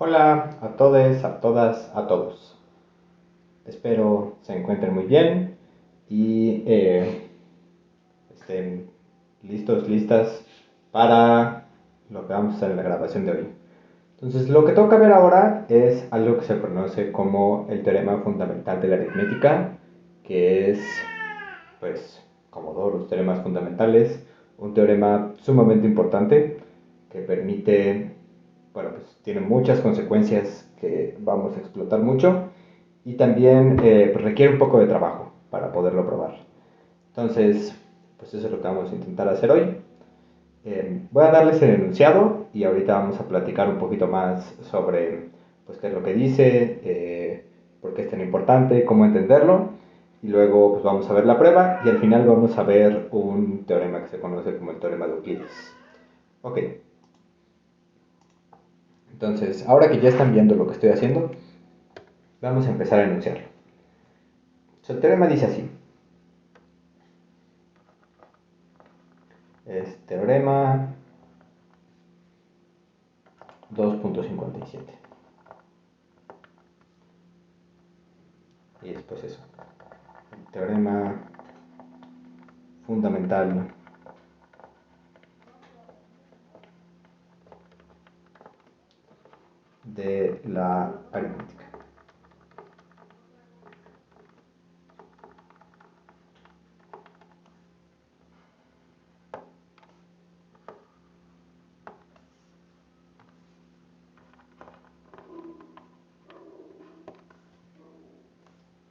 Hola a todos, a todas, a todos. Espero se encuentren muy bien y estén listos, listas para lo que vamos a hacer en la grabación de hoy. Entonces, lo que toca ver ahora es algo que se conoce como el teorema fundamental de la aritmética, que es, pues, como todos los teoremas fundamentales, un teorema sumamente importante que permite, bueno, pues tiene muchas consecuencias que vamos a explotar mucho y también pues, requiere un poco de trabajo para poderlo probar. Entonces, pues eso es lo que vamos a intentar hacer hoy. Voy a darles el enunciado y ahorita vamos a platicar un poquito más sobre pues, qué es lo que dice, por qué es tan importante, cómo entenderlo. Y luego pues, vamos a ver la prueba y al final vamos a ver un teorema que se conoce como el teorema de Euclides. Ok, entonces ahora que ya están viendo lo que estoy haciendo, vamos a empezar a enunciarlo. El teorema dice así. Es teorema 2.57. Y después eso. El teorema fundamental de la aritmética.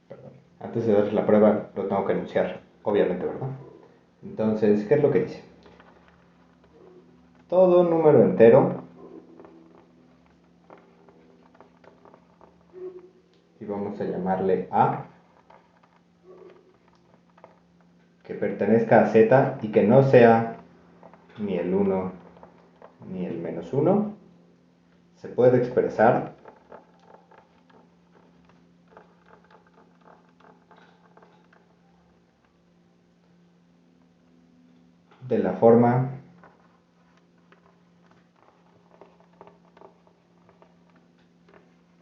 Perdón. Antes de dar la prueba lo tengo que enunciar, obviamente, ¿verdad? Entonces, ¿qué es lo que dice? Todo número entero, y vamos a llamarle A, que pertenezca a Z y que no sea ni el 1 ni el menos 1, se puede expresar de la forma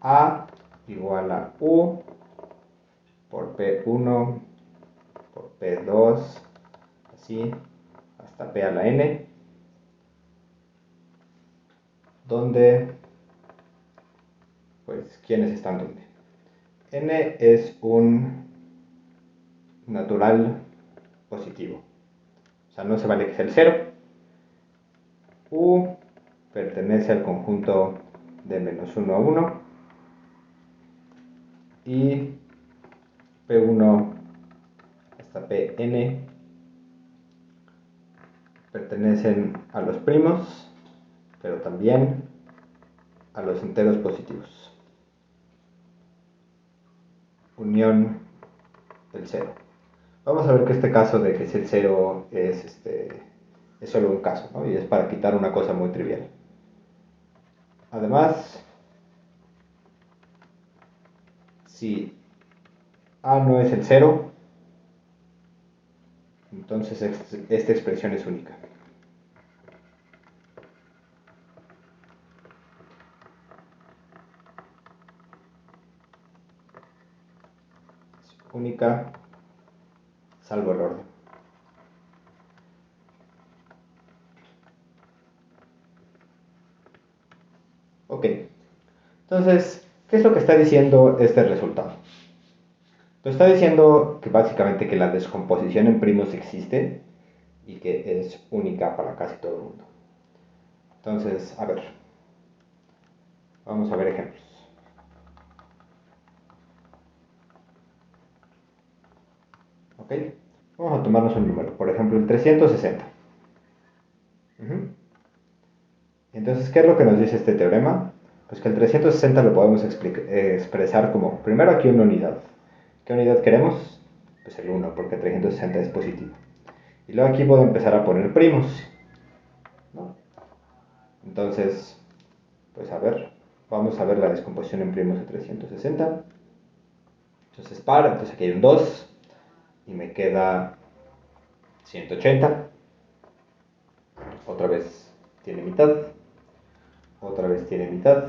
A igual a U por P1 por P2, así, hasta P a la N, donde, pues, ¿quiénes están donde? N es un natural positivo, o sea, no se vale que sea el 0. U pertenece al conjunto de menos 1 a 1 y P1 hasta Pn pertenecen a los primos, pero también a los enteros positivos. Unión del 0. Vamos a ver que este caso de que es el 0 es solo un caso, ¿no? Y es para quitar una cosa muy trivial. Además, si A no es el 0, entonces esta expresión es única. Es única, salvo el orden. Ok, entonces, ¿qué es lo que está diciendo este resultado? Lo está diciendo que básicamente que la descomposición en primos existe y que es única para casi todo el mundo. Entonces, a ver, vamos a ver ejemplos. ¿Ok? Vamos a tomarnos un número, por ejemplo, el 360. Entonces, ¿qué es lo que nos dice este teorema? Pues que el 360 lo podemos expresar como, primero aquí una unidad. ¿Qué unidad queremos? Pues el 1, porque 360 es positivo. Y luego aquí puedo empezar a poner primos, ¿no? Entonces, pues a ver, vamos a ver la descomposición en primos de 360. Entonces entonces aquí hay un 2 y me queda 180. Otra vez tiene mitad, otra vez tiene mitad,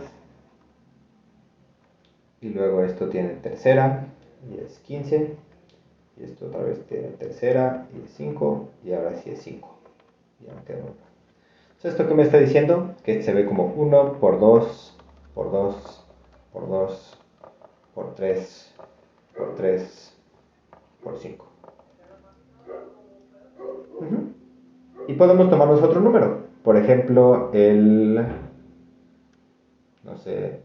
y luego esto tiene tercera y es 15, y esto otra vez tiene tercera y es 5, y ahora sí es 5. Ya me quedo. Entonces, ¿esto qué me está diciendo? Que se ve como 1 por 2, por 2, por 2, por 3, por 3, por 5. Y podemos tomarnos otro número. Por ejemplo, no sé,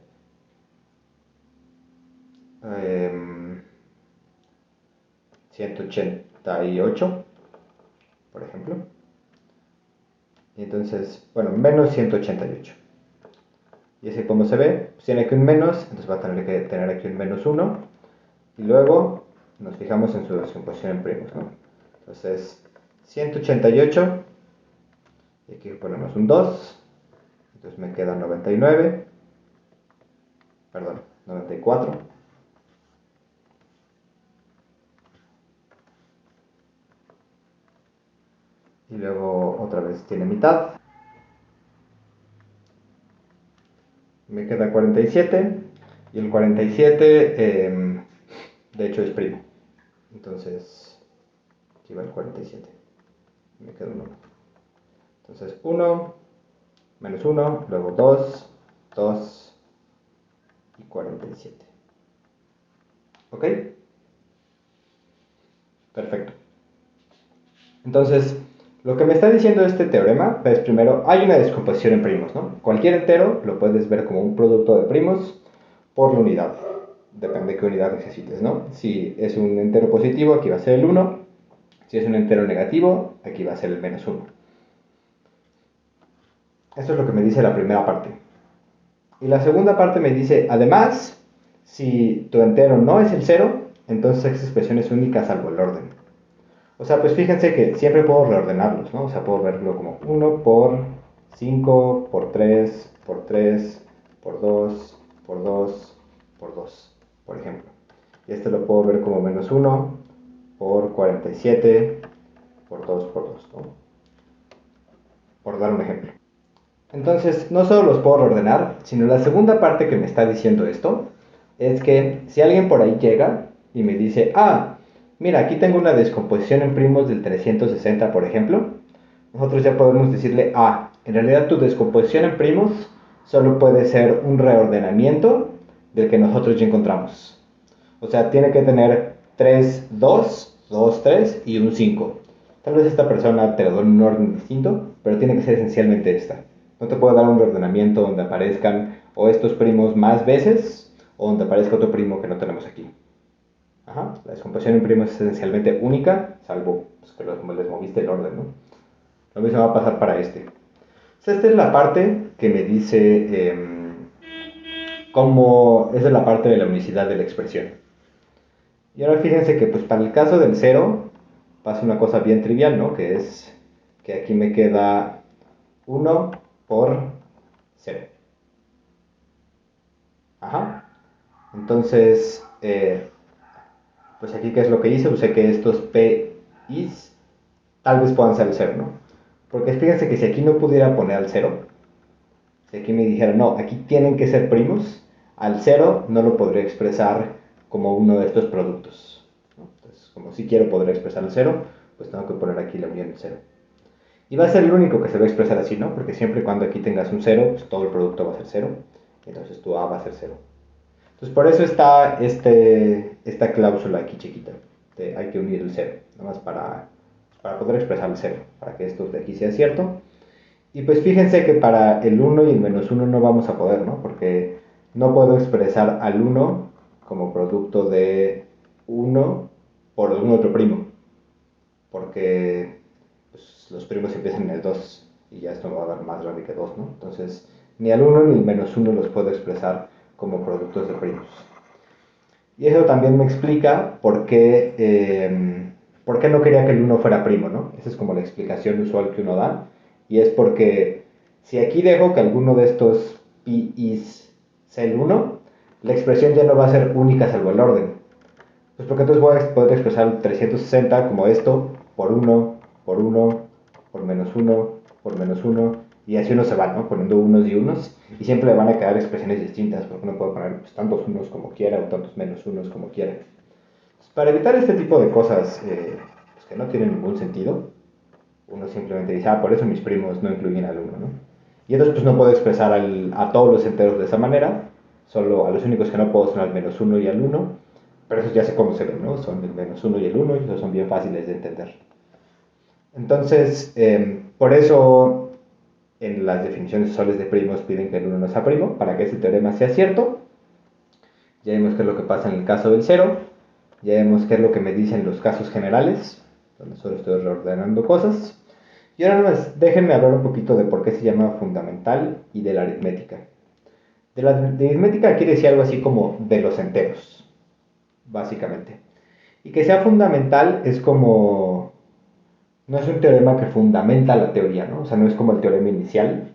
eh, 188, por ejemplo. Y entonces, bueno, menos 188. Y así como se ve, pues tiene aquí un menos, entonces va a tener que tener aquí un menos 1. Y luego nos fijamos en su descomposición en primos, ¿no? Entonces, 188, y aquí ponemos un 2, entonces me queda 99, perdón, 94. Y luego otra vez tiene mitad, me queda 47, y el 47 de hecho es primo. Entonces, aquí va el 47, me queda un 1. Entonces 1, menos 1, luego 2, 2 y 47. ¿Ok? Perfecto. Entonces, lo que me está diciendo este teorema es primero, hay una descomposición en primos, ¿no? Cualquier entero lo puedes ver como un producto de primos por la unidad. Depende de qué unidad necesites, ¿no? Si es un entero positivo, aquí va a ser el 1. Si es un entero negativo, aquí va a ser el menos 1. Eso es lo que me dice la primera parte. Y la segunda parte me dice, además, si tu entero no es el 0, entonces esa expresión es única salvo el orden. O sea, pues fíjense que siempre puedo reordenarlos, ¿no? O sea, puedo verlo como 1 por 5, por 3, por 3, por 2, por 2, por 2, por ejemplo. Y este lo puedo ver como menos 1 por 47, por 2, por 2, ¿no? Por dar un ejemplo. Entonces, no solo los puedo reordenar, sino la segunda parte que me está diciendo esto es que si alguien por ahí llega y me dice, ah, mira, aquí tengo una descomposición en primos del 360, por ejemplo, nosotros ya podemos decirle, ah, en realidad tu descomposición en primos solo puede ser un reordenamiento del que nosotros ya encontramos. O sea, tiene que tener 3, 2, 2, 3 y un 5. Tal vez esta persona te lo dé en un orden distinto, pero tiene que ser esencialmente esta. No te puedo dar un ordenamiento donde aparezcan o estos primos más veces o donde aparezca otro primo que no tenemos aquí. Ajá. La descomposición en primos es esencialmente única, salvo pues, que les moviste el orden, ¿no? Lo mismo va a pasar para este. Entonces, esta es la parte que me dice cómo esa es la parte de la unicidad de la expresión. Y ahora fíjense que pues para el caso del 0 pasa una cosa bien trivial, ¿no? Que es que aquí me queda 1 por 0. Ajá. Entonces, pues aquí qué es lo que hice, usé que estos PIs tal vez puedan ser el 0, ¿no? Porque fíjense que si aquí no pudiera poner al 0, si aquí me dijera, no, aquí tienen que ser primos, al 0 no lo podría expresar como uno de estos productos, ¿no? Entonces, como si quiero poder expresar el 0, pues tengo que poner aquí la unión del 0. Y va a ser el único que se va a expresar así, ¿no? Porque siempre y cuando aquí tengas un 0, pues todo el producto va a ser 0. Entonces tu A va a ser 0. Entonces por eso está esta cláusula aquí chiquita. Hay que unir el 0. Nada más para poder expresar el 0. Para que esto de aquí sea cierto. Y pues fíjense que para el 1 y el menos 1 no vamos a poder, ¿no? Porque no puedo expresar al 1 como producto de 1 por un otro primo. Porque pues, los primos empiezan en el 2 y ya esto me va a dar más grande que 2, ¿no? Entonces, ni al 1 ni el menos 1 los puedo expresar como productos de primos. Y eso también me explica por qué no quería que el 1 fuera primo, ¿no? Esa es como la explicación usual que uno da. Y es porque si aquí dejo que alguno de estos PIs sea el 1, la expresión ya no va a ser única salvo el orden. Pues porque entonces voy a poder expresar 360 como esto, por 1, por 1, por menos 1, por menos 1, Y así uno se va, ¿no? Poniendo unos y unos, y siempre le van a quedar expresiones distintas, porque uno puede poner pues, tantos unos como quiera o tantos menos unos como quiera. Entonces, para evitar este tipo de cosas pues, que no tienen ningún sentido, uno simplemente dice, por eso mis primos no incluyen al uno, ¿no? Y entonces pues no puedo expresar a todos los enteros de esa manera, solo a los únicos que no puedo son al menos uno y al uno, pero eso ya sé cómo se ven, ¿no? Son el menos uno y el uno, y esos son bien fáciles de entender. Entonces, por eso en las definiciones usuales de primos piden que el uno no sea primo, para que ese teorema sea cierto. Ya vimos qué es lo que pasa en el caso del cero, ya vimos qué es lo que me dicen los casos generales, donde solo estoy reordenando cosas. Y ahora nada más, déjenme hablar un poquito de por qué se llama fundamental y de la aritmética. De la aritmética quiere decir algo así como de los enteros, básicamente. Y que sea fundamental es como... No es un teorema que fundamenta la teoría, ¿no? O sea, no es como el teorema inicial,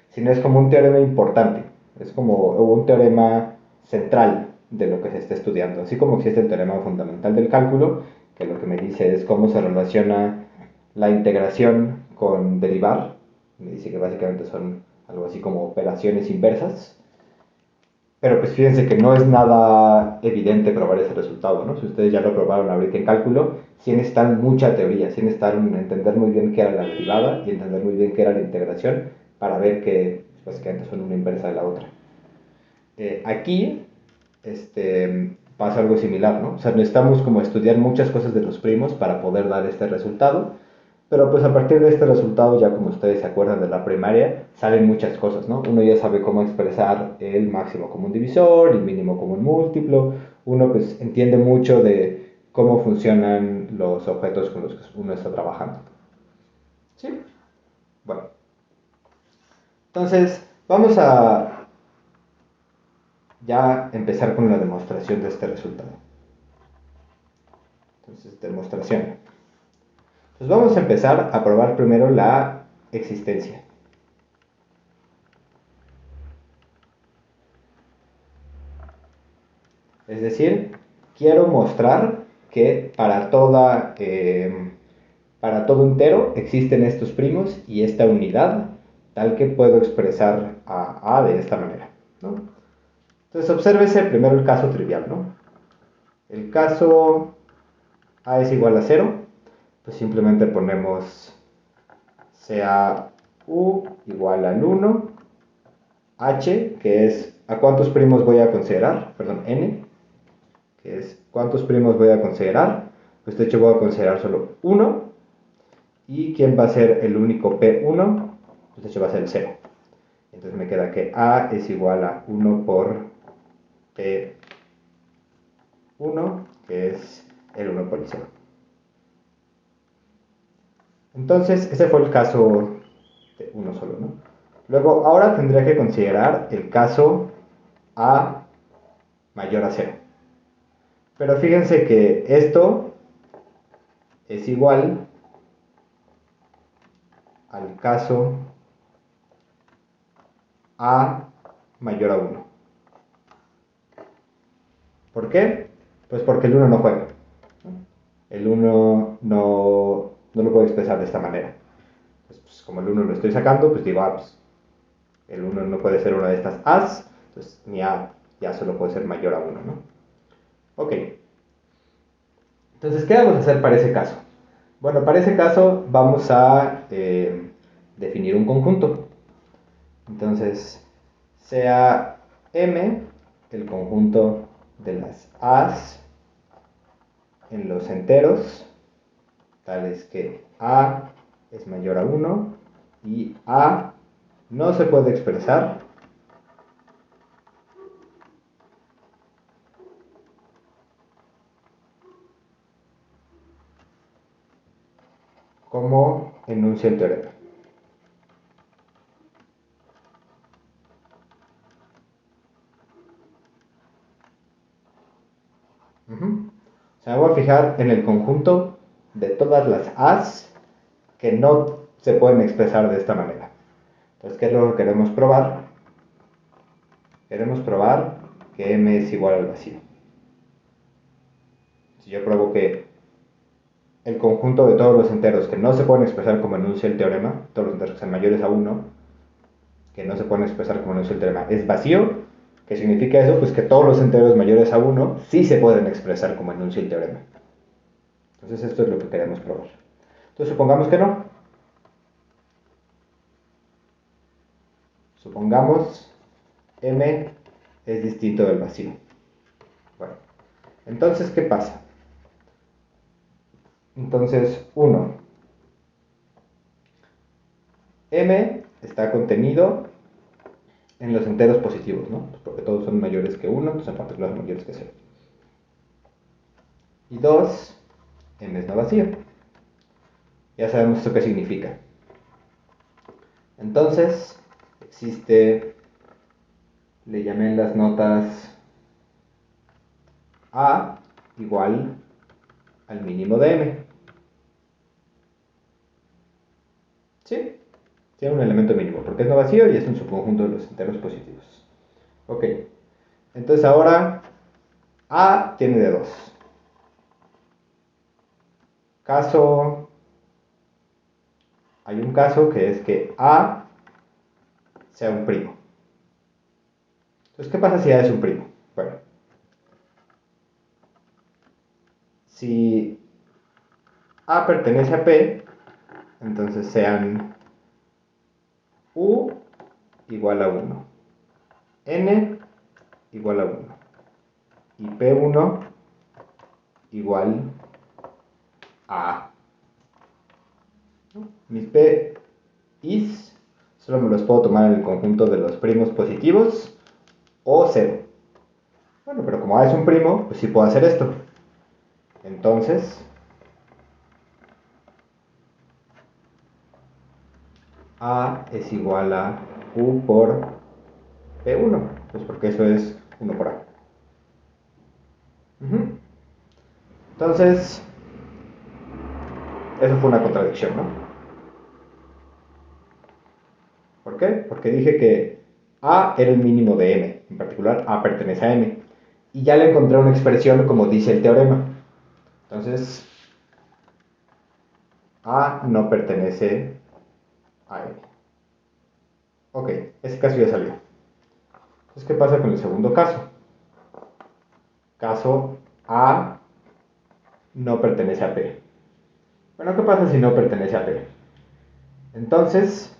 sino es como un teorema importante. Es como un teorema central de lo que se está estudiando. Así como existe el teorema fundamental del cálculo, que lo que me dice es cómo se relaciona la integración con derivar. Me dice que básicamente son algo así como operaciones inversas. Pero pues fíjense que no es nada evidente probar ese resultado, ¿no? Si ustedes ya lo probaron ahorita en cálculo, sí necesitan mucha teoría, sí necesitan entender muy bien qué era la derivada y entender muy bien qué era la integración para ver que pues, básicamente son una inversa de la otra. Aquí pasa algo similar, ¿no? O sea, necesitamos como estudiar muchas cosas de los primos para poder dar este resultado, pero pues a partir de este resultado, ya como ustedes se acuerdan de la primaria, salen muchas cosas, ¿no? Uno ya sabe cómo expresar el máximo común divisor, el mínimo común múltiplo, uno pues entiende mucho de cómo funcionan los objetos con los que uno está trabajando. ¿Sí? Bueno, entonces vamos a ya empezar con la demostración de este resultado. Entonces, demostración. Pues vamos a empezar a probar primero la existencia. Es decir, quiero mostrar que para todo entero existen estos primos y esta unidad, tal que puedo expresar a A de esta manera, ¿no? Entonces, obsérvese primero el caso trivial, ¿no? El caso A es igual a 0, pues simplemente ponemos sea U igual al 1, H, que es a cuántos primos voy a considerar, perdón, N, que es cuántos primos voy a considerar, pues de hecho voy a considerar solo uno, y quién va a ser el único P1, pues de hecho va a ser el 0. Entonces me queda que A es igual a 1 por P1, que es el 1 por el 0. Entonces, ese fue el caso de uno solo, ¿no? Luego, ahora tendría que considerar el caso A mayor a 0. Pero fíjense que esto es igual al caso A mayor a 1. ¿Por qué? Pues porque el 1 no juega. El 1 no lo puedo expresar de esta manera. Pues, como el 1 lo estoy sacando, pues digo, pues el 1 no puede ser una de estas A's, entonces mi A ya solo puede ser mayor a 1, ¿no? Ok. Entonces, ¿qué vamos a hacer para ese caso? Bueno, para ese caso vamos a definir un conjunto. Entonces, sea M el conjunto de las A's en los enteros, tales que A es mayor a 1 y A no se puede expresar como enuncia el teorema. O sea, voy a fijar en el conjunto de todas las A's que no se pueden expresar de esta manera. Entonces, ¿qué es lo que queremos probar? Queremos probar que M es igual al vacío. Si yo pruebo que el conjunto de todos los enteros que no se pueden expresar como enuncia el teorema, todos los enteros que sean mayores a 1, que no se pueden expresar como nos dice el teorema, es vacío. ¿Qué significa eso? Pues que todos los enteros mayores a 1 sí se pueden expresar como enuncia el teorema. Entonces esto es lo que queremos probar. Entonces supongamos que no. Supongamos M es distinto del vacío. Bueno, entonces, ¿qué pasa? Entonces, 1. M está contenido en los enteros positivos, ¿no? Pues porque todos son mayores que 1, entonces en particular son mayores que 0. Y 2, M es no vacío. Ya sabemos esto qué significa. Entonces, existe, le llamé en las notas A igual al mínimo de M. ¿Sí? Tiene un elemento mínimo, porque es no vacío y es un subconjunto de los enteros positivos. Ok, entonces ahora A tiene de 2. Hay un caso que es que A sea un primo. Entonces, ¿qué pasa si A es un primo? Bueno, si A pertenece a P, entonces sean U igual a 1, N igual a 1 y P1 igual a A. Mis P is solo me los puedo tomar en el conjunto de los primos positivos o 0. Bueno, pero como A es un primo, pues sí puedo hacer esto. Entonces, A es igual a U por P1, pues porque eso es 1 por A. Entonces, eso fue una contradicción, ¿no? ¿Por qué? Porque dije que A era el mínimo de M, en particular A pertenece a M, y ya le encontré una expresión como dice el teorema. Entonces, A no pertenece a M. Ok, ese caso ya salió. Entonces, ¿qué pasa con el segundo caso? Caso A no pertenece a P. Bueno, ¿qué pasa si no pertenece a P? Entonces,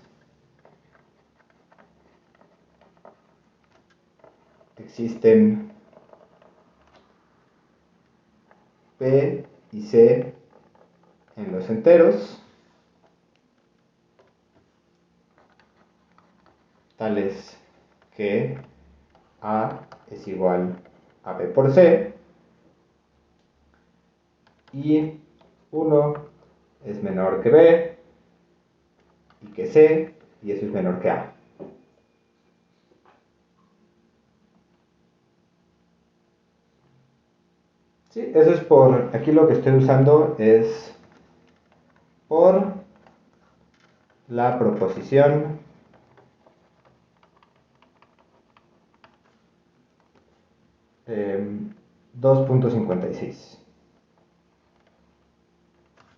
existen P y C en los enteros, tales que A es igual a B por C, y 1 es menor que B, y que C, y eso es menor que A. Sí, eso es por, aquí lo que estoy usando es por la proposición 2.56.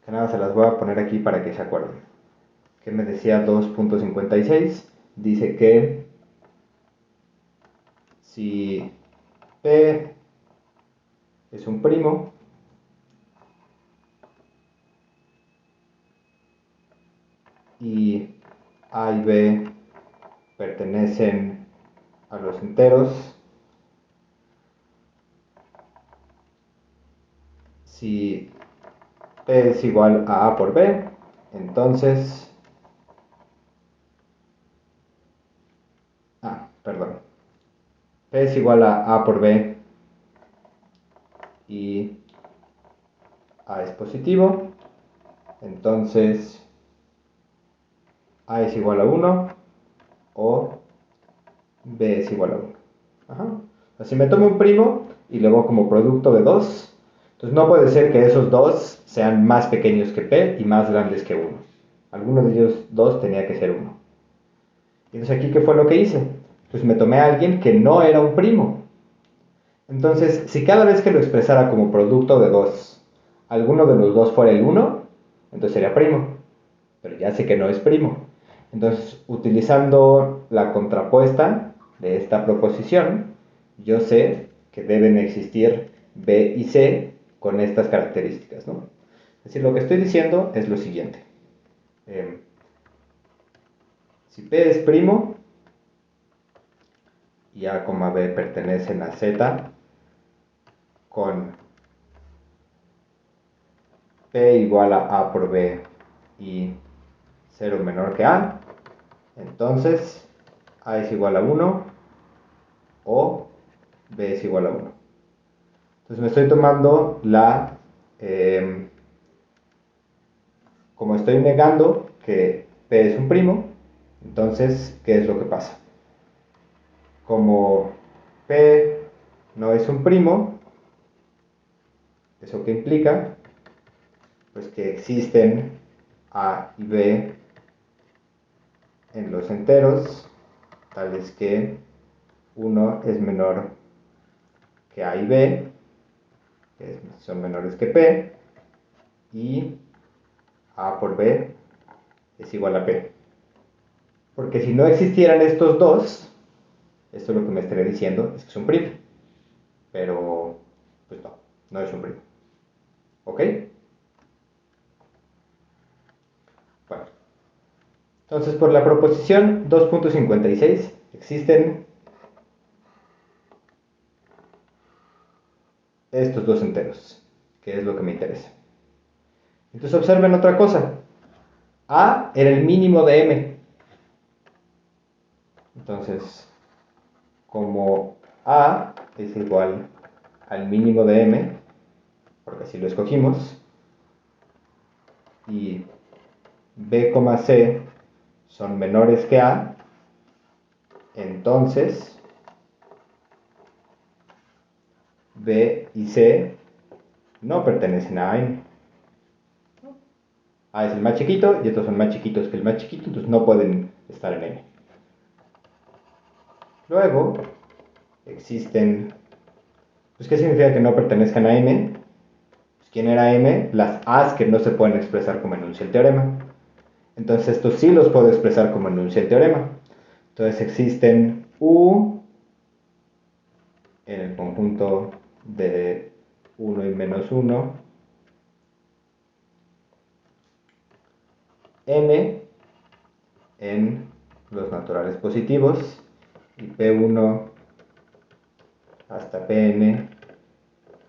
Que nada, se las voy a poner aquí para que se acuerden. ¿Qué me decía 2.56? Dice que si P es un primo, y A y B pertenecen a los enteros, si P es igual a A por B, entonces, perdón, P es igual a A por B y A es positivo, entonces A es igual a 1 o B es igual a 1. Ajá. Así me tomo un primo y luego como producto de 2, entonces no puede ser que esos 2 sean más pequeños que P y más grandes que 1. Alguno de ellos 2 tenía que ser 1. Y entonces aquí, ¿qué fue lo que hice? Pues me tomé a alguien que no era un primo. Entonces, si cada vez que lo expresara como producto de 2, alguno de los dos fuera el 1, entonces sería primo. Pero ya sé que no es primo. Entonces, utilizando la contrapuesta de esta proposición, yo sé que deben existir B y C con estas características, ¿no? Es decir, lo que estoy diciendo es lo siguiente. Si P es primo y A, B pertenecen a Z con P igual a A por B y 0 menor que A, entonces A es igual a 1 o B es igual a 1. Entonces me estoy tomando como estoy negando que P es un primo, entonces, ¿qué es lo que pasa? Como P no es un primo, ¿eso qué implica? Pues que existen A y B en los enteros, tales que 1 es menor que A y B, que son menores que P, y A por B es igual a P. Porque si no existieran estos dos, esto lo que me estaría diciendo es que es un primo. Pero, pues no, no es un primo. ¿Ok? Bueno, entonces por la proposición 2.56 existen estos dos enteros, que es lo que me interesa. Entonces observen otra cosa. A era el mínimo de M. Entonces, como A es igual al mínimo de M, porque así lo escogimos, y B, C son menores que A, entonces B y C no pertenecen a M. A es el más chiquito y estos son más chiquitos que el más chiquito, entonces no pueden estar en M. Luego existen, pues ¿qué significa que no pertenezcan a M? Pues, ¿quién era M? Las A's que no se pueden expresar como enuncia el teorema. Entonces estos sí los puedo expresar como enuncia el teorema. Entonces existen U en el conjunto de 1 y menos 1, N en los naturales positivos y P1 hasta Pn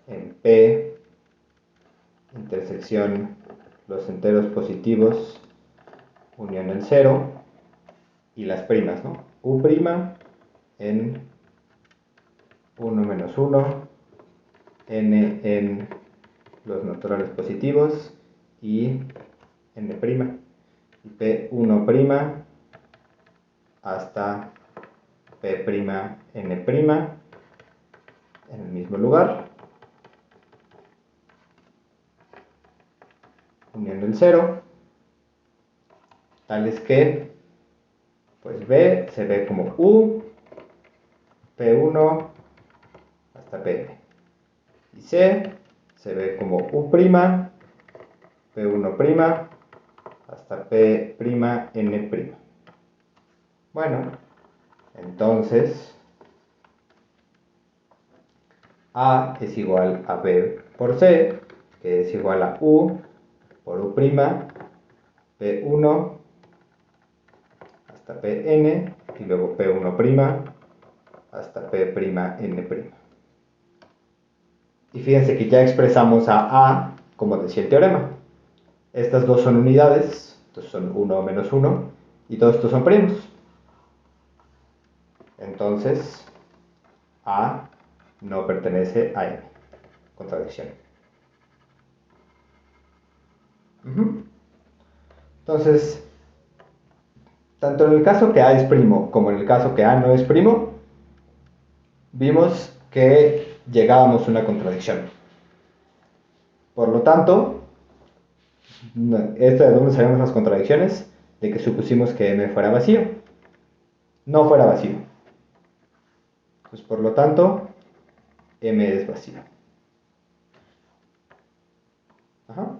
en P intersección los enteros positivos unión el 0 y las primas, ¿no? U' en 1 menos 1, N en los naturales positivos y N', y P1' hasta P'N' en el mismo lugar, uniendo el 0, tales que pues B se ve como U, P1 hasta Pn, y C se ve como U', P1' hasta P'N'. Bueno, entonces A es igual a B por C, que es igual a U por U', P1 hasta Pn, y luego P1' hasta P'N'. Y fíjense que ya expresamos a como decía el teorema. Estas dos son unidades, entonces son 1 menos 1, y todos estos son primos. Entonces, A no pertenece a M. Contradicción. Entonces, tanto en el caso que A es primo como en el caso que A no es primo, vimos que llegábamos a una contradicción. Por lo tanto, ¿de dónde salieron las contradicciones? De que supusimos que M fuera vacío. No fuera vacío. Pues por lo tanto, M es vacío. Ajá.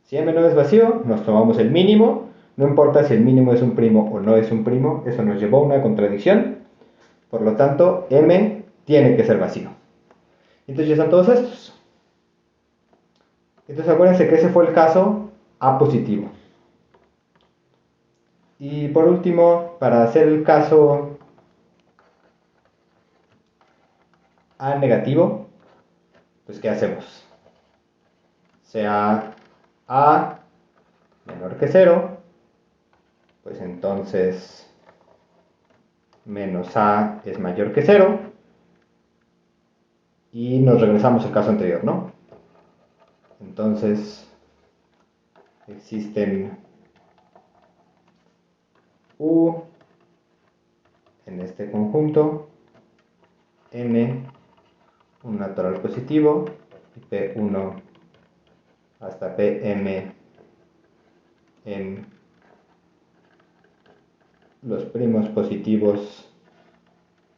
Si M no es vacío, nos tomamos el mínimo. no importa si el mínimo es un primo o no es un primo, eso nos llevó a una contradicción, por lo tanto, M tiene que ser vacío. Entonces ya están todos estos. Entonces acuérdense que ese fue el caso A positivo. Y por último, para hacer el caso A negativo, pues ¿qué hacemos? Sea A menor que 0, pues entonces menos A es mayor que 0 y nos regresamos al caso anterior, ¿no? Entonces existen U en este conjunto, N un natural positivo y P1 hasta Pm en los primos positivos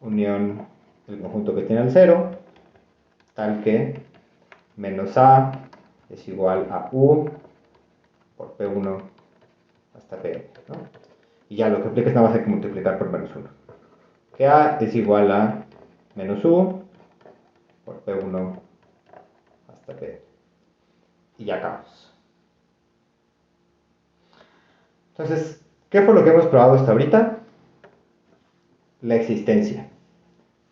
unión el conjunto que tiene el 0, tal que menos A es igual a U por P1 hasta Pm, ¿no? Y ya lo que aplica es nada más hay que multiplicar por menos 1. Que A es igual a menos U por P1 hasta P. Y ya acabamos. Entonces, ¿qué fue lo que hemos probado hasta ahorita? La existencia.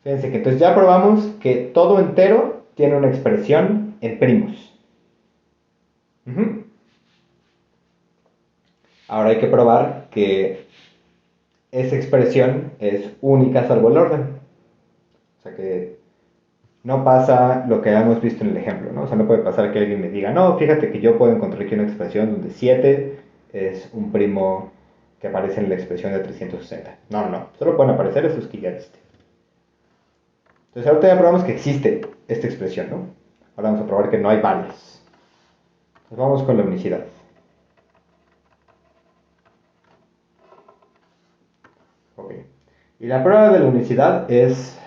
Fíjense que entonces ya probamos que todo entero tiene una expresión en primos. Ahora hay que probar que esa expresión es única salvo el orden. O sea que no pasa lo que habíamos visto en el ejemplo, ¿no? O sea, no puede pasar que alguien me diga, no, fíjate que yo puedo encontrar aquí una expresión donde 7 es un primo que aparece en la expresión de 360. No, solo pueden aparecer esos que ya viste. Entonces ahorita ya probamos que existe esta expresión, ¿no? Ahora vamos a probar que no hay varias. Entonces vamos con la unicidad. Ok. Y la prueba de la unicidad es,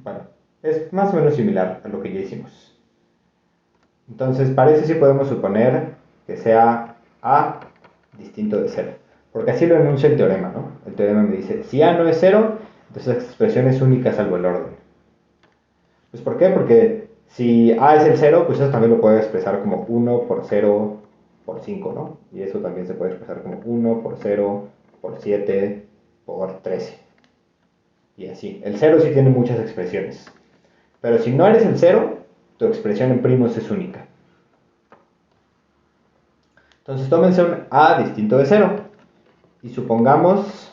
bueno, es más o menos similar a lo que ya hicimos. Entonces, para eso sí podemos suponer que sea A distinto de 0. Porque así lo enuncia el teorema, ¿no? El teorema me dice, si A no es 0, entonces la expresión es única salvo el orden. Pues ¿por qué? Porque si A es el 0, pues eso también lo puedo expresar como 1 por 0 por 5, ¿no? Y eso también se puede expresar como 1 por 0 por 7 por 13. Y así. El 0 sí tiene muchas expresiones. Pero si no eres el 0, tu expresión en primos es única. Entonces tómense un A distinto de 0. Y supongamos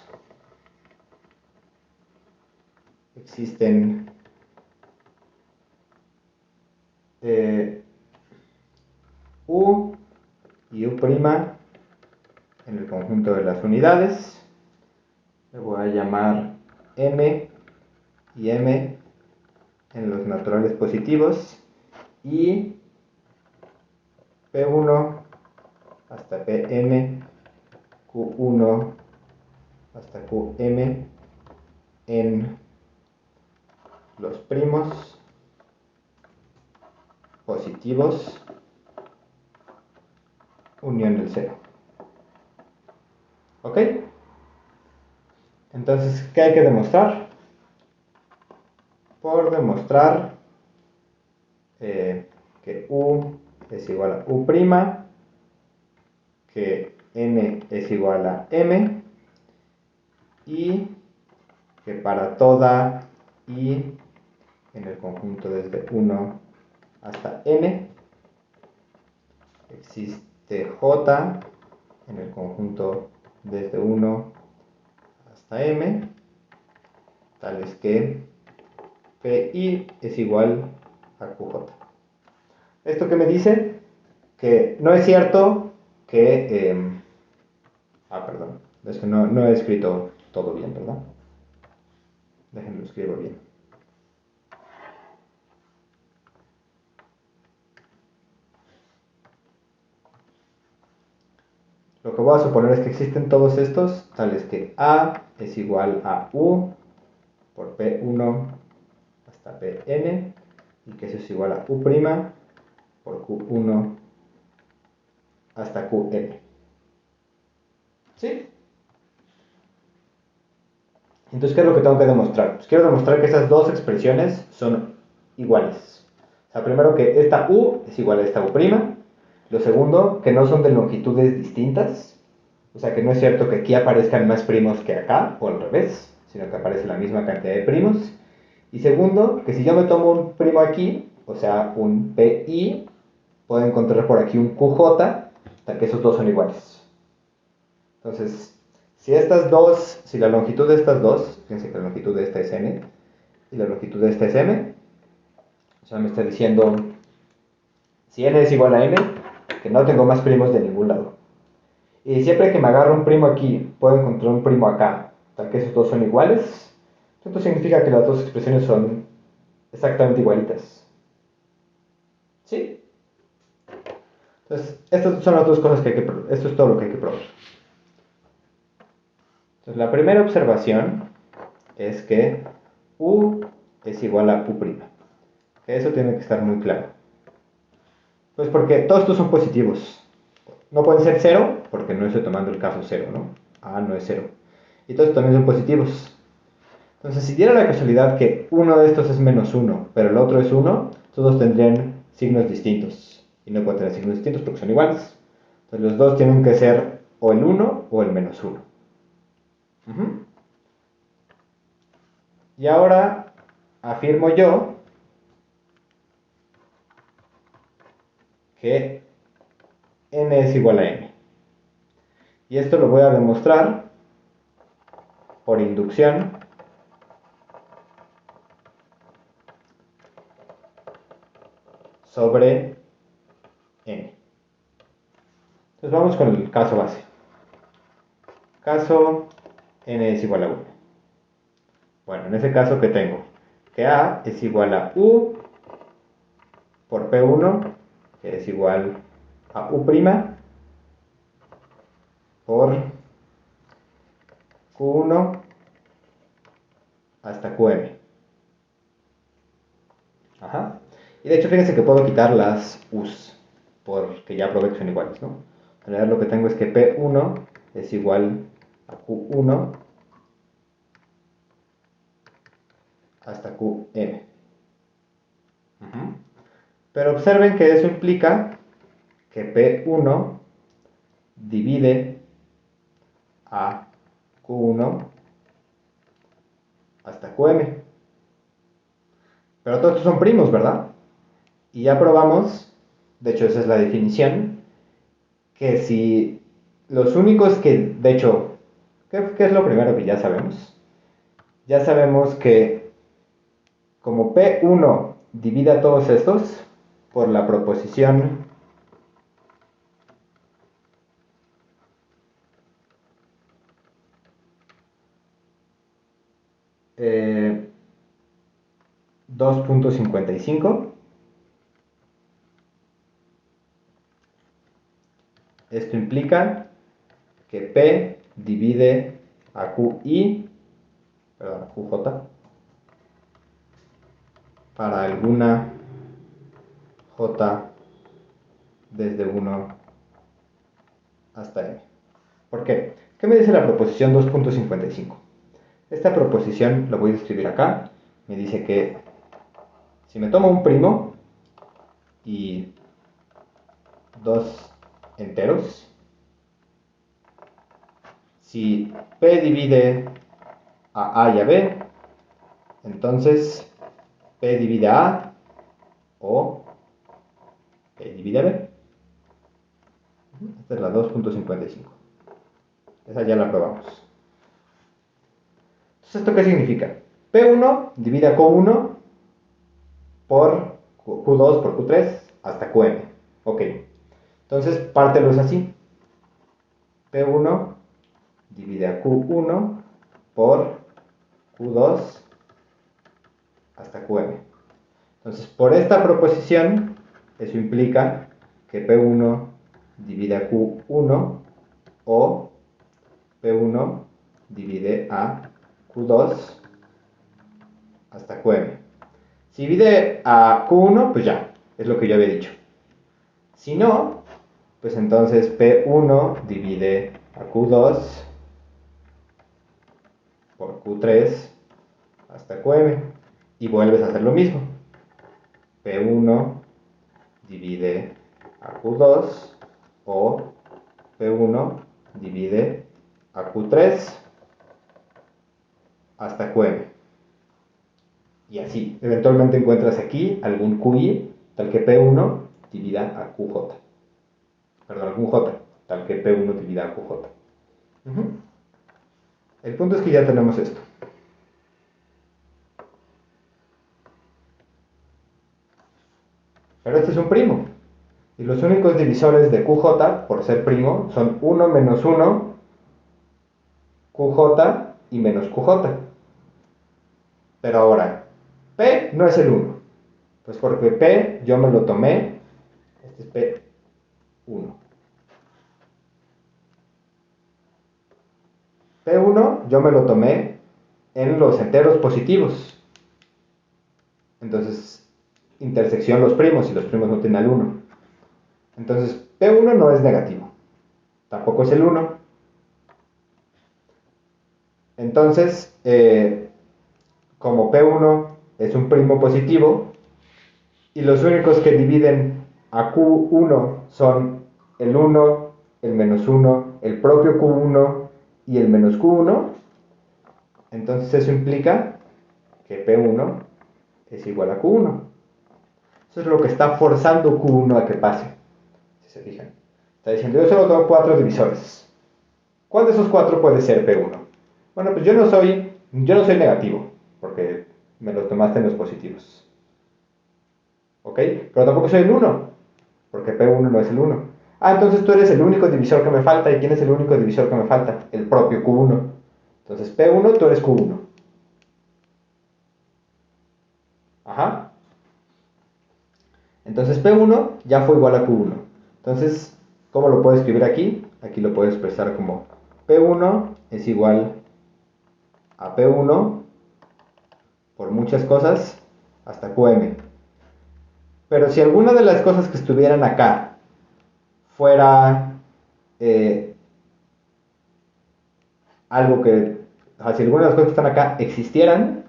existen U y U' en el conjunto de las unidades. Le voy a llamar M y M en los naturales positivos y P1 hasta Pm, Q1 hasta Qm en los primos positivos unión el 0. ¿Ok? Entonces, ¿qué hay que demostrar? Por demostrar que U es igual a U', que N es igual a M y que para toda I en el conjunto desde 1 hasta N existe J en el conjunto desde 1 hasta M, tales que PI es igual a QJ. ¿Esto qué me dice? Que no es cierto que... perdón, es que no he escrito todo bien, ¿verdad? Déjenme escribirlo bien. Lo que voy a suponer es que existen todos estos, tales que A es igual a U por P1 hasta Pn, y que eso es igual a U' por Q1 hasta Qn. ¿Sí? Entonces, ¿qué es lo que tengo que demostrar? Pues quiero demostrar que esas dos expresiones son iguales. O sea, primero que esta u es igual a esta u'. Lo segundo, que no son de longitudes distintas. O sea, que no es cierto que aquí aparezcan más primos que acá, o al revés, sino que aparece la misma cantidad de primos. Y segundo, que si yo me tomo un primo aquí, o sea, un PI, puedo encontrar por aquí un QJ, tal que esos dos son iguales. Entonces, si la longitud de estas dos, fíjense que la longitud de esta es n, y la longitud de esta es m, o sea, me está diciendo, si n es igual a m, que no tengo más primos de ningún lado. Y siempre que me agarro un primo aquí, puedo encontrar un primo acá, tal que esos dos son iguales, esto significa que las dos expresiones son exactamente igualitas. ¿Sí? Entonces, estas son las dos cosas que hay que probar. Esto es todo lo que hay que probar. Entonces, la primera observación es que U es igual a U'. Que eso tiene que estar muy claro. Pues porque todos estos son positivos. No pueden ser cero, porque no estoy tomando el caso cero, ¿no? A no es cero. Y todos también son positivos. Entonces, si diera la casualidad que uno de estos es menos 1, pero el otro es 1, todos tendrían signos distintos. Y no pueden tener signos distintos porque son iguales. Entonces, los dos tienen que ser o el 1 o el menos 1. Y ahora afirmo yo que n es igual a m. Y esto lo voy a demostrar por inducción sobre n. Entonces vamos con el caso base. Caso n es igual a 1. Bueno, en ese caso, ¿qué tengo? Que a es igual a u por p1, que es igual a u' por q1 hasta qm. Ajá. Y de hecho, fíjense que puedo quitar las u's, porque ya probé que son iguales, ¿no? En realidad lo que tengo es que p1 es igual a q1 hasta qm. Pero observen que eso implica que p1 divide a q1 hasta qm. Pero todos estos son primos, ¿verdad? Y ya probamos, de hecho esa es la definición, que si los únicos que, de hecho, ¿qué es lo primero que ya sabemos? Ya sabemos que como P1 divide a todos estos por la proposición eh, 2.55, esto implica que P divide a QI, perdón, QJ, para alguna J desde 1 hasta M. ¿Por qué? ¿Qué me dice la proposición 2.55? Esta proposición lo voy a escribir acá. Me dice que si me tomo un primo y dos enteros, si P divide a A y a B, entonces P divide a A o P divide a B. Esta es la 2.55. Esa ya la probamos. Entonces, ¿esto qué significa? P1 divide a Q1 por Q2 por Q3 hasta Qm. Ok. Entonces, pártelos así. P1 divide a Q1 por Q2 hasta Qm. Entonces, por esta proposición, eso implica que P1 divide a Q1 o P1 divide a Q2 hasta Qm. Si divide a Q1, pues ya, es lo que yo había dicho. Si no, pues entonces P1 divide a Q2 por Q3 hasta Qm. Y vuelves a hacer lo mismo. P1 divide a Q2 o P1 divide a Q3 hasta Qm. Y así, eventualmente encuentras aquí algún QI tal que P1 divida a QJ. Perdón, algún J tal que P1 divida a QJ. El punto es que ya tenemos esto. Pero este es un primo. Y los únicos divisores de QJ, por ser primo, son 1 menos 1, QJ y menos QJ. Pero ahora, P no es el 1. Pues porque P yo me lo tomé. Este es P1. P1 yo me lo tomé en los enteros positivos. Entonces, intersección los primos y los primos no tienen al 1. Entonces, P1 no es negativo. Tampoco es el 1. Entonces, como P1 es un primo positivo y los únicos que dividen a Q1 son el 1, el menos 1, el propio Q1 y el menos Q1, entonces eso implica que P1 es igual a Q1. Eso es lo que está forzando Q1 a que pase. Si se fijan. Está diciendo, yo solo tengo 4 divisores. ¿Cuál de esos 4 puede ser P1? Bueno, pues yo no soy negativo, porque me los tomaste en los positivos. ¿Ok? Pero tampoco soy el 1, porque P1 no es el 1. Ah, entonces tú eres el único divisor que me falta. ¿Y quién es el único divisor que me falta? El propio Q1. Entonces P1, tú eres Q1. Ajá. Entonces P1 ya fue igual a Q1. Entonces, ¿cómo lo puedo escribir aquí? Aquí lo puedo expresar como P1 es igual a P1 por muchas cosas hasta Qm. Pero si alguna de las cosas que estuvieran acá fuera algo que, si alguna de las cosas que están acá existieran,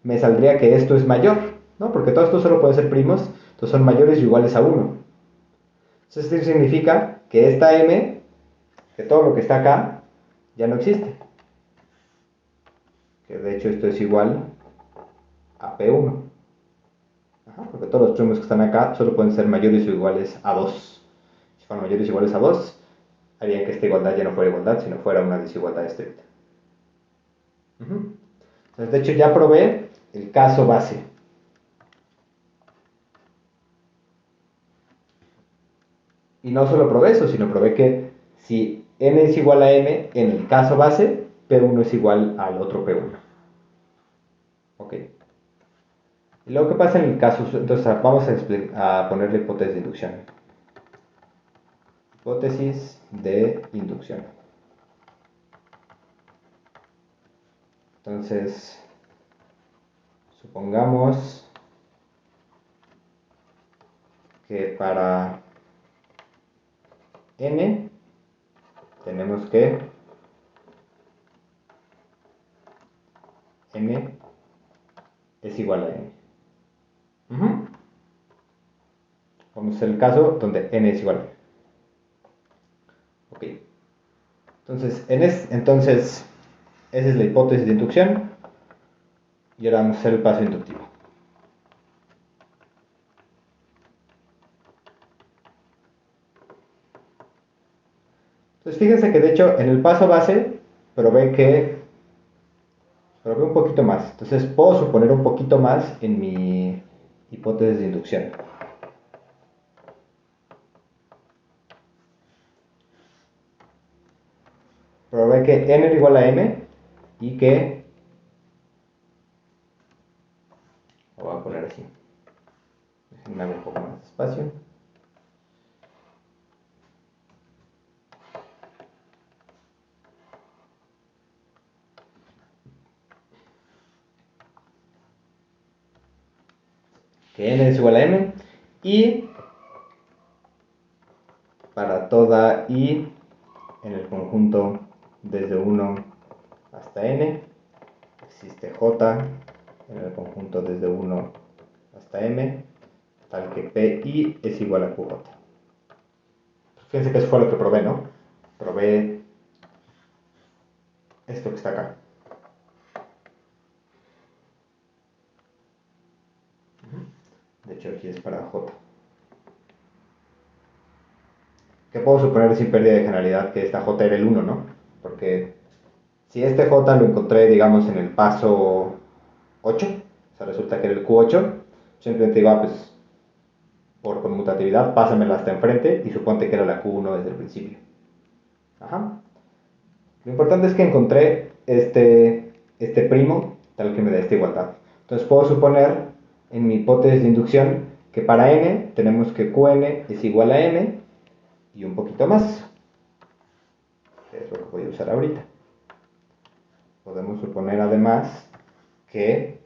me saldría que esto es mayor, ¿no? Porque todo esto solo puede ser primos, entonces son mayores o iguales a 1. Entonces esto significa que esta m, que todo lo que está acá, ya no existe. Que de hecho esto es igual a P1. Ajá, porque todos los primos que están acá solo pueden ser mayores o iguales a 2. Si fueran mayores o iguales a 2, harían que esta igualdad ya no fuera igualdad, sino fuera una desigualdad estricta. Entonces, de hecho, ya probé el caso base. Y no solo probé eso, sino probé que si n es igual a m, en el caso base, P1 es igual al otro P1. ¿Ok? Y luego, ¿qué pasa en el caso? Entonces, vamos a poner la hipótesis de inducción. Hipótesis de inducción. Entonces, supongamos que para n tenemos que n es igual a n. Vamos a hacer el caso donde n es igual a n. Ok. Entonces, esa es la hipótesis de inducción. Y ahora vamos a hacer el paso inductivo. Entonces, fíjense que de hecho en el paso base probé un poquito más. Entonces, puedo suponer un poquito más en mi hipótesis de inducción. Probé que n era igual a m y que... Lo voy a poner así. Déjenme un poco más de espacio. Que n es igual a m y para toda i en el conjunto desde 1 hasta n, existe j en el conjunto desde 1 hasta m, tal que pi es igual a qj. Fíjense que eso fue lo que probé, ¿no? Probé esto que está acá. De hecho, aquí es para j. Que puedo suponer sin pérdida de generalidad que esta j era el 1, ¿no? Porque si este j lo encontré, digamos, en el paso 8, o sea, resulta que era el q8, simplemente digo, pues, por conmutatividad, pásamela hasta enfrente y suponte que era la q1 desde el principio. Ajá. Lo importante es que encontré este primo, tal que me da esta igualdad. Entonces puedo suponer, en mi hipótesis de inducción, que para n tenemos que qn es igual a m y un poquito más, que es lo que voy a usar ahorita. Podemos suponer además que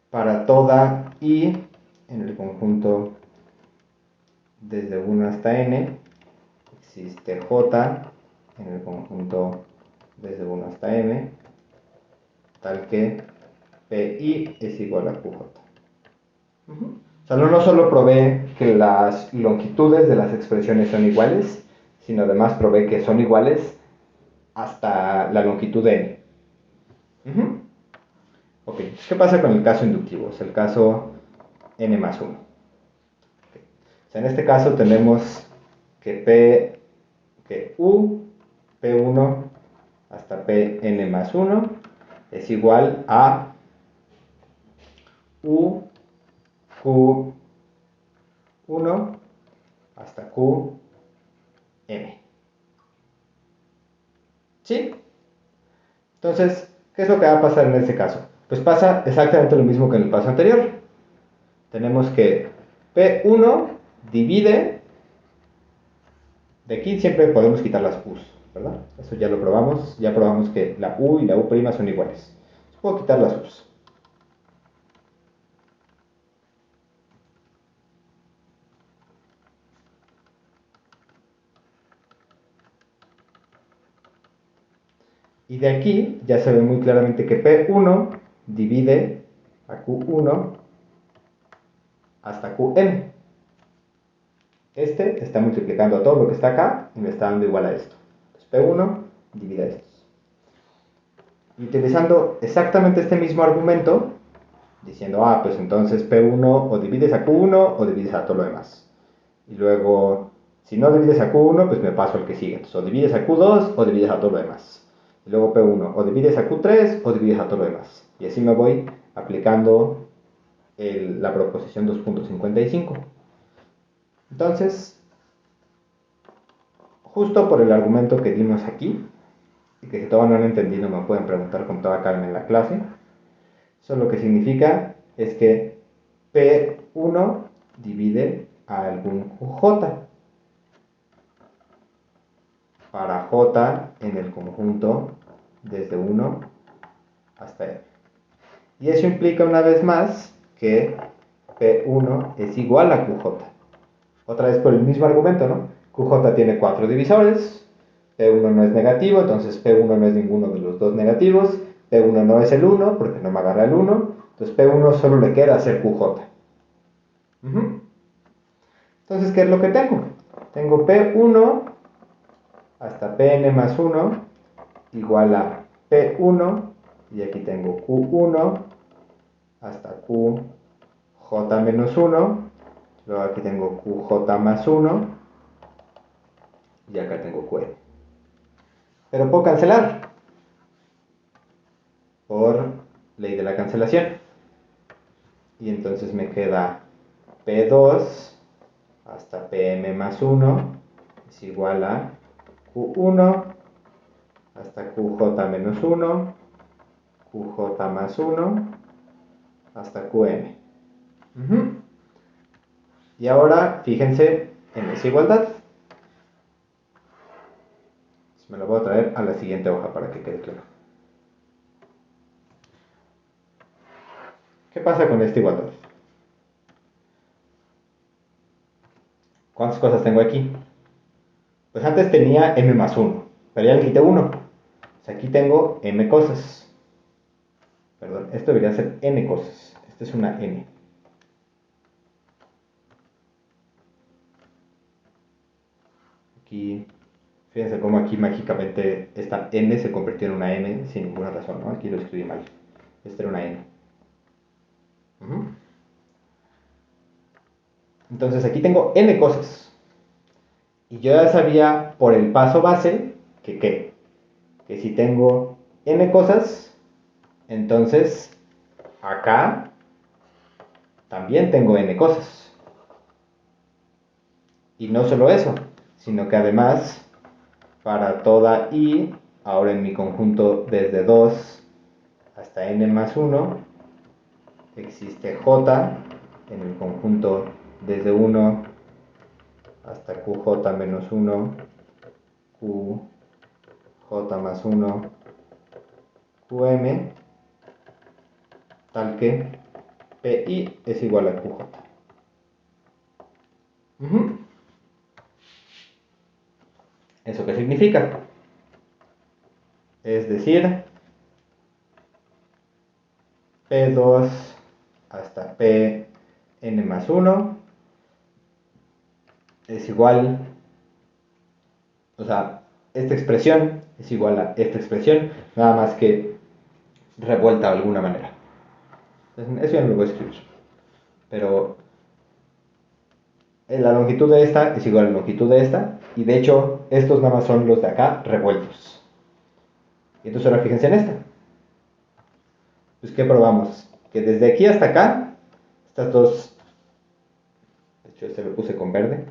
para toda i en el conjunto desde 1 hasta n existe j en el conjunto desde 1 hasta m, tal que pi es igual a qj. O sea, no solo probé que las longitudes de las expresiones son iguales, sino además probé que son iguales hasta la longitud de n. Ok, ¿qué pasa con el caso inductivo? Es el caso n más 1. Okay. O sea, en este caso tenemos que p1 hasta pn más 1 es igual a u q1 hasta qm. ¿Sí? Entonces, ¿qué es lo que va a pasar en este caso? Pues pasa exactamente lo mismo que en el paso anterior. Tenemos que P1 divide, de aquí siempre podemos quitar las U's, ¿verdad? Eso ya lo probamos, ya probamos que la U y la U' son iguales. Puedo quitar las U's. Y de aquí ya se ve muy claramente que P1 divide a Q1 hasta Qm. Este está multiplicando a todo lo que está acá y me está dando igual a esto. Entonces P1 divide a estos. Y utilizando exactamente este mismo argumento, diciendo, pues entonces P1 o divides a Q1 o divides a todo lo demás. Y luego, si no divides a Q1, pues me paso al que sigue. Entonces, o divides a Q2 o divides a todo lo demás. Y luego P1, o divides a Q3 o divides a todo lo demás. Y así me voy aplicando la proposición 2.55. Entonces, justo por el argumento que dimos aquí, y que si todavía no han entendido me pueden preguntar con toda calma en la clase, eso lo que significa es que P1 divide a algún J para J en el conjunto desde 1 hasta N. Y eso implica una vez más que P1 es igual a QJ. Otra vez por el mismo argumento, ¿no? QJ tiene 4 divisores, P1 no es negativo, entonces P1 no es ninguno de los dos negativos, P1 no es el 1 porque no me agarra el 1, entonces P1 solo le queda hacer QJ. Entonces, ¿qué es lo que tengo? Tengo P1 hasta Pn más 1 igual a P1 y aquí tengo Q1 hasta QJ menos 1, luego aquí tengo QJ más 1 y acá tengo Qn. Pero puedo cancelar por ley de la cancelación. Y entonces me queda P2 hasta Pm más 1 es igual a Q1 hasta QJ menos 1, QJ más 1 hasta Qm. Y ahora fíjense en esa igualdad. Me lo voy a traer a la siguiente hoja para que quede claro. ¿Qué pasa con esta igualdad? ¿Cuántas cosas tengo aquí? Pues antes tenía m más 1, pero ya le quité 1. O sea, aquí tengo m cosas. Perdón, esto debería ser n cosas. Esta es una n. Aquí, fíjense cómo aquí mágicamente esta n se convirtió en una m sin ninguna razón, ¿no? Aquí lo escribí mal. Esta era una n. Entonces aquí tengo n cosas. Y yo ya sabía por el paso base que ¿qué? Que si tengo n cosas, entonces acá también tengo n cosas. Y no solo eso, sino que además para toda i, ahora en mi conjunto desde 2 hasta n más 1, existe j en el conjunto desde 1 hasta qj menos 1, qj más 1, qm, tal que pi es igual a qj. ¿Eso qué significa? Es decir, p2 hasta pn más 1 es igual, o sea, esta expresión es igual a esta expresión, nada más que revuelta de alguna manera. Eso ya no lo voy a escribir. Pero la longitud de esta es igual a la longitud de esta, y de hecho estos nada más son los de acá revueltos. Y entonces ahora fíjense en esta. Pues ¿qué probamos? Que desde aquí hasta acá, estas dos, de hecho este lo puse con verde,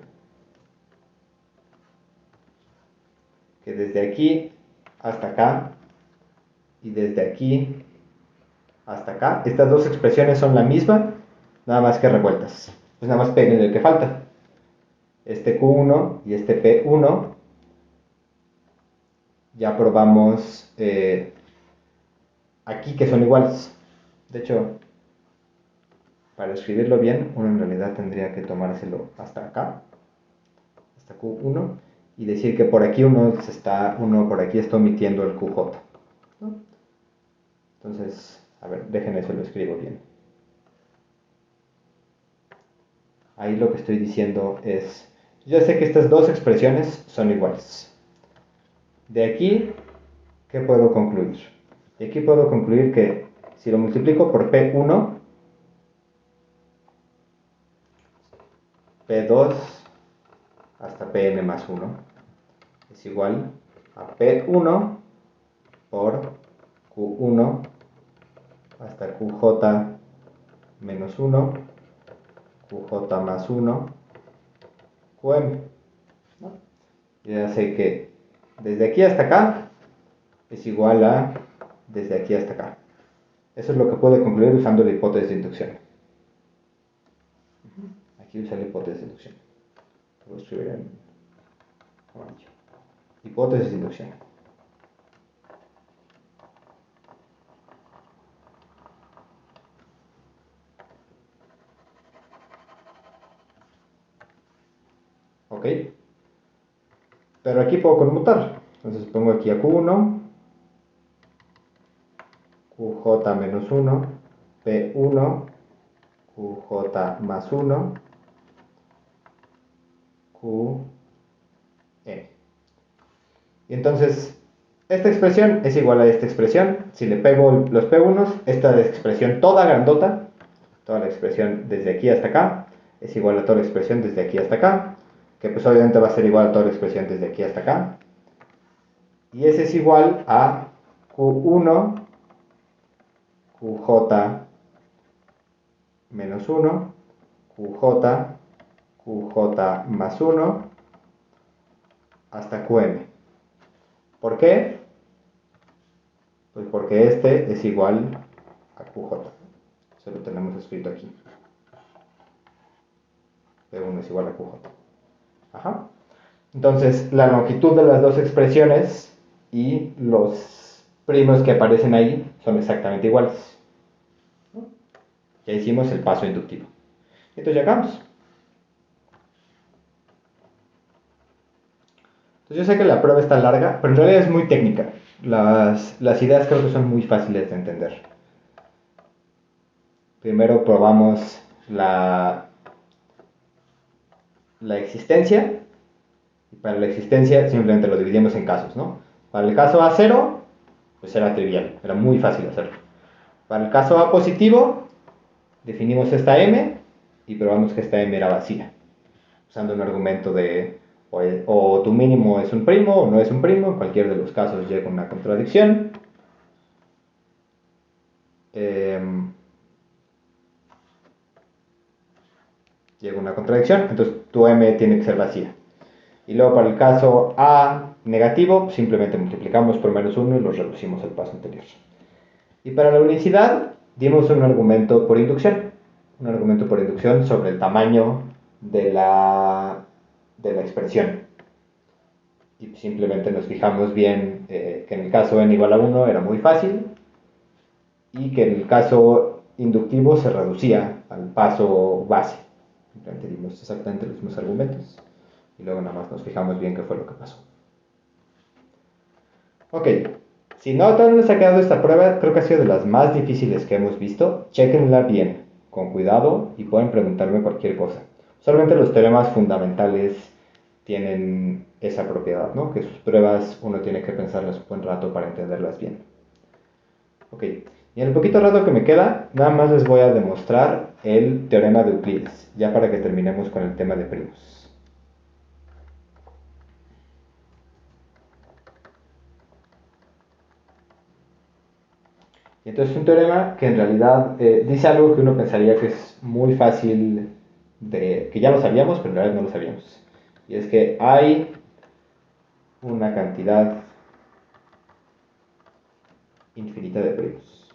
que desde aquí hasta acá y desde aquí hasta acá, estas dos expresiones son la misma, nada más que revueltas. Pues nada más peguen el que falta. Este Q1 y este P1 ya probamos aquí que son iguales. De hecho, para escribirlo bien, uno en realidad tendría que tomárselo hasta acá, hasta Q1, y decir que por aquí uno por aquí está omitiendo el QJ, ¿no? Entonces, a ver, déjenme eso lo escribo bien. Ahí lo que estoy diciendo es, yo sé que estas dos expresiones son iguales. De aquí, ¿qué puedo concluir? De aquí puedo concluir que si lo multiplico por P1, P2 hasta Pn más 1 es igual a P1 por Q1 hasta QJ menos 1, QJ más 1, QM, ¿no? Ya sé que desde aquí hasta acá es igual a desde aquí hasta acá. Eso es lo que puedo concluir usando la hipótesis de inducción. Aquí usa la hipótesis de inducción. Lo voy a escribir en amarillo. Hipótesis de inducción. ¿Ok? Pero aquí puedo conmutar. Entonces pongo aquí a Q1, QJ menos 1, P1, QJ más 1, QM. Y entonces, esta expresión es igual a esta expresión. Si le pego los P1, esta expresión toda grandota, toda la expresión desde aquí hasta acá, es igual a toda la expresión desde aquí hasta acá, que pues obviamente va a ser igual a toda la expresión desde aquí hasta acá. Y ese es igual a Q1, QJ menos 1, QJ, QJ más 1, hasta QM. ¿Por qué? Pues porque este es igual a QJ. Eso lo tenemos escrito aquí. P1 es igual a QJ. Ajá. Entonces, la longitud de las dos expresiones y los primos que aparecen ahí son exactamente iguales. Ya hicimos el paso inductivo. Entonces ya acabamos. Pues yo sé que la prueba está larga, pero en realidad es muy técnica. Las ideas creo que son muy fáciles de entender. Primero probamos la existencia. Y para la existencia simplemente lo dividimos en casos, ¿no? Para el caso A0, pues era trivial, era muy fácil hacerlo. Para el caso A positivo, definimos esta M y probamos que esta M era vacía, usando un argumento de o tu mínimo es un primo o no es un primo, en cualquier de los casos llega una contradicción. Llega una contradicción, entonces tu M tiene que ser vacía. Y luego para el caso A negativo, simplemente multiplicamos por menos 1 y lo reducimos al paso anterior. Y para la unicidad, dimos un argumento por inducción. Un argumento por inducción sobre el tamaño de la expresión. Y simplemente nos fijamos bien que en el caso n igual a 1 era muy fácil y que en el caso inductivo se reducía al paso base. Simplemente dimos exactamente los mismos argumentos y luego nada más nos fijamos bien qué fue lo que pasó. Ok, si no todavía no les ha quedado esta prueba, creo que ha sido de las más difíciles que hemos visto. Chequenla bien, con cuidado y pueden preguntarme cualquier cosa. Solamente los teoremas fundamentales tienen esa propiedad, ¿no? Que sus pruebas uno tiene que pensarlas un buen rato para entenderlas bien. Ok, y en el poquito rato que me queda, nada más les voy a demostrar el teorema de Euclides, ya para que terminemos con el tema de primos. Y entonces es un teorema que en realidad dice algo que uno pensaría que es muy fácil que ya lo sabíamos, pero en realidad no lo sabíamos. Y es que hay una cantidad infinita de primos.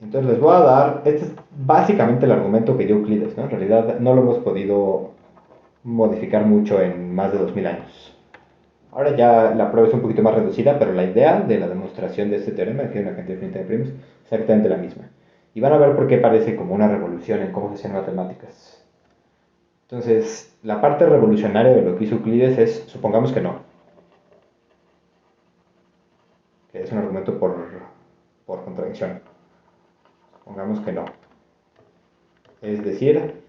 Entonces les voy a dar, este es básicamente el argumento que dio Euclides, ¿no? En realidad no lo hemos podido modificar mucho en más de 2000 años. Ahora ya la prueba es un poquito más reducida, pero la idea de la demostración de este teorema, que hay una cantidad infinita de primos, es exactamente la misma. Y van a ver por qué parece como una revolución en cómo se hacen matemáticas. Entonces, la parte revolucionaria de lo que hizo Euclides es, supongamos que no, que es un argumento por contradicción. Supongamos que no. Es decir,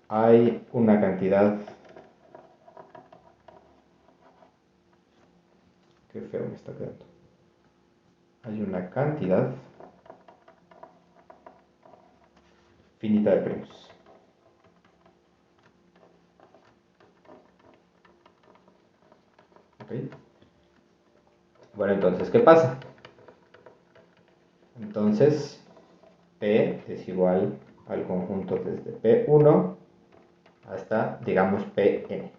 hay una cantidad... Qué feo me está quedando. Hay una cantidad finita de primos. ¿Ok? Bueno, entonces, ¿qué pasa? Entonces, P es igual al conjunto desde P1 hasta, digamos, Pn.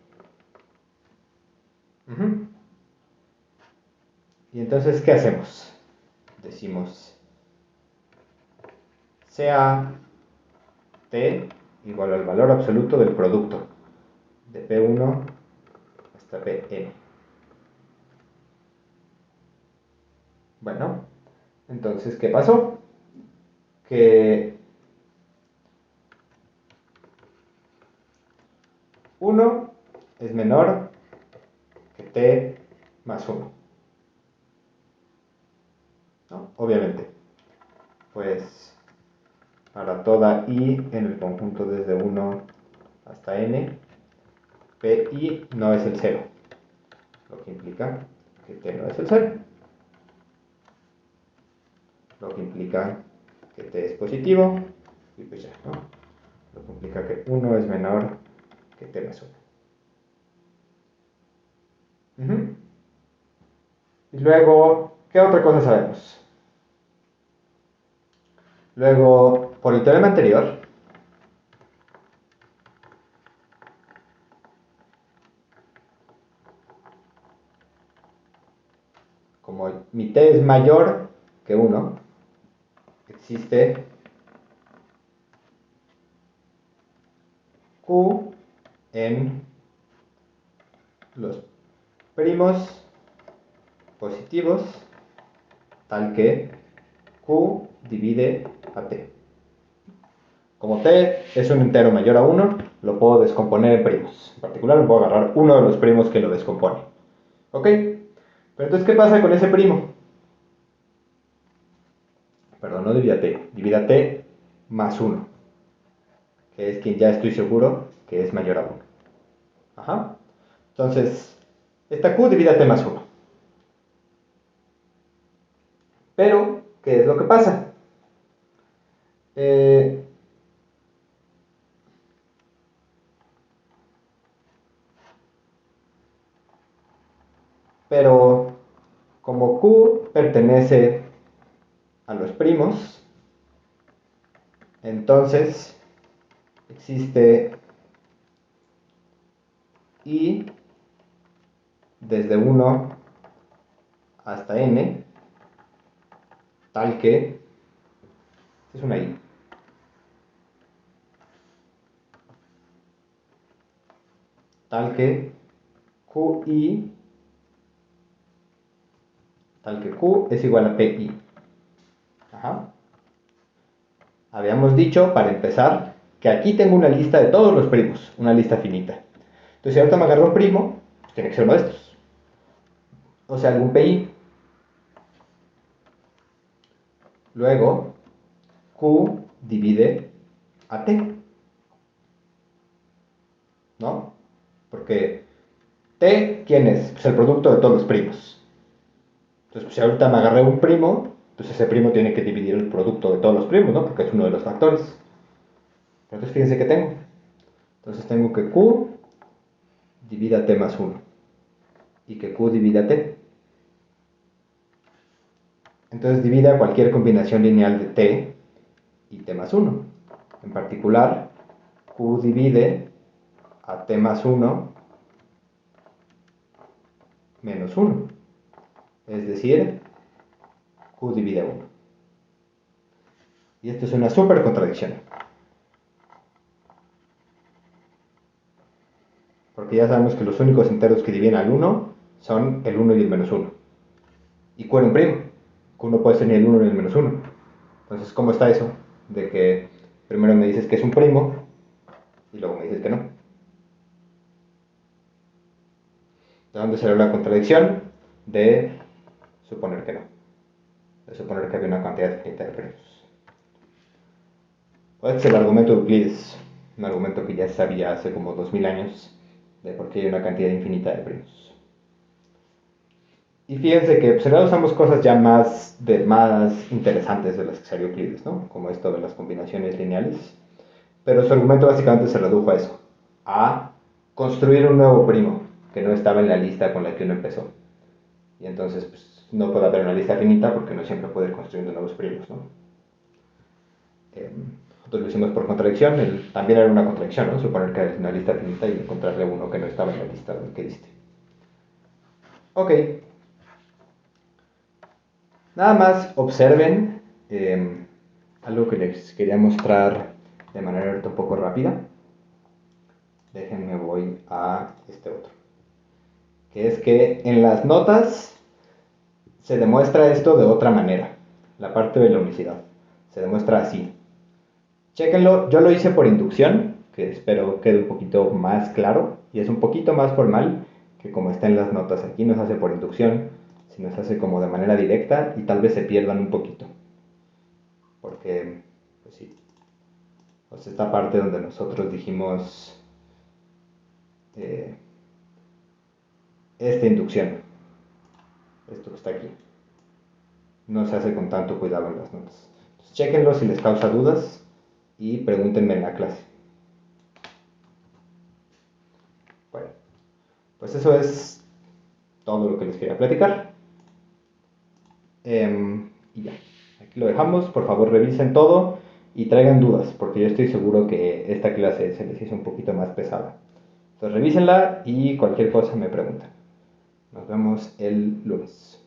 Y entonces, ¿qué hacemos? Decimos, sea T igual al valor absoluto del producto de P1 hasta Pn. Bueno, entonces, ¿qué pasó? Que 1 es menor que T más 1. ¿No? Obviamente. Pues para toda i en el conjunto desde 1 hasta n, pi no es el 0, lo que implica que t no es el 0, lo que implica que t es positivo, y pues ya, ¿no? Lo que implica que 1 es menor que t más 1. Y luego, ¿qué otra cosa sabemos? Luego, por el teorema anterior, como mi t es mayor que 1, existe q en los primos positivos tal que Q divide a T. Como T es un entero mayor a 1, lo puedo descomponer en primos. En particular, puedo agarrar uno de los primos que lo descompone. ¿Ok? Pero entonces, ¿qué pasa con ese primo? Perdón, no divida T. Divida T más 1, que es quien ya estoy seguro que es mayor a 1. Ajá. Entonces, esta Q divide a T más 1. Pero, ¿qué es lo que pasa? Pero, como Q pertenece a los primos, entonces existe I desde 1 hasta n, tal que, es una I, tal que QI, tal que Q es igual a PI. Ajá. Habíamos dicho, para empezar, que aquí tengo una lista de todos los primos, una lista finita. Entonces, si ahorita me agarro un primo, pues tiene que ser uno de estos. O sea, algún PI. Luego, Q divide a T, ¿no? Porque T, ¿quién es? Pues el producto de todos los primos. Entonces, pues, si ahorita me agarré un primo, pues ese primo tiene que dividir el producto de todos los primos, ¿no? Porque es uno de los factores. Entonces, fíjense que tengo. Entonces, tengo que Q divida T más 1 y que Q divida T. Entonces, divida cualquier combinación lineal de T y T más 1. En particular, Q divide a T más 1 menos 1. Es decir, Q divide 1. Y esto es una súper contradicción. Porque ya sabemos que los únicos enteros que dividen al 1 son el 1 y el menos 1. Y Q era un primo. Q no puede ser ni el 1 ni el menos 1. Entonces, ¿cómo está eso? De que primero me dices que es un primo y luego me dices que no. ¿De dónde salió la contradicción? De suponer que no. De suponer que había una cantidad finita de primos. Este es el argumento de Euclides. Un argumento que ya sabía hace como 2000 años de por qué hay una cantidad infinita de primos. Y fíjense que pues, ahora usamos cosas ya más interesantes de las que salió Euclides, ¿no? Como esto de las combinaciones lineales. Pero su argumento básicamente se redujo a eso, a construir un nuevo primo que no estaba en la lista con la que uno empezó. Y entonces pues, no puede haber una lista finita porque no siempre puede ir construyendo nuevos primos, ¿no? Nosotros lo hicimos por contradicción, también era una contradicción, ¿no? Suponer que es una lista finita y encontrarle uno que no estaba en la lista del que diste. Ok. Nada más observen algo que les quería mostrar de manera ahorita un poco rápida. Déjenme voy a este otro. Que es que en las notas se demuestra esto de otra manera. La parte de la unicidad. Se demuestra así. Chéquenlo, yo lo hice por inducción, que espero quede un poquito más claro. Y es un poquito más formal que como está en las notas. Aquí no se hace por inducción, sino se hace como de manera directa y tal vez se pierdan un poquito. Porque, pues sí. Pues esta parte donde nosotros dijimos esta inducción. Esto que está aquí. No se hace con tanto cuidado en las notas. Entonces, chéquenlo si les causa dudas y pregúntenme en la clase. Bueno, pues eso es todo lo que les quería platicar. Y ya, aquí lo dejamos. Por favor, revisen todo y traigan dudas, porque yo estoy seguro que esta clase se les hizo un poquito más pesada. Entonces, revísenla y cualquier cosa me preguntan. Nos vemos el lunes.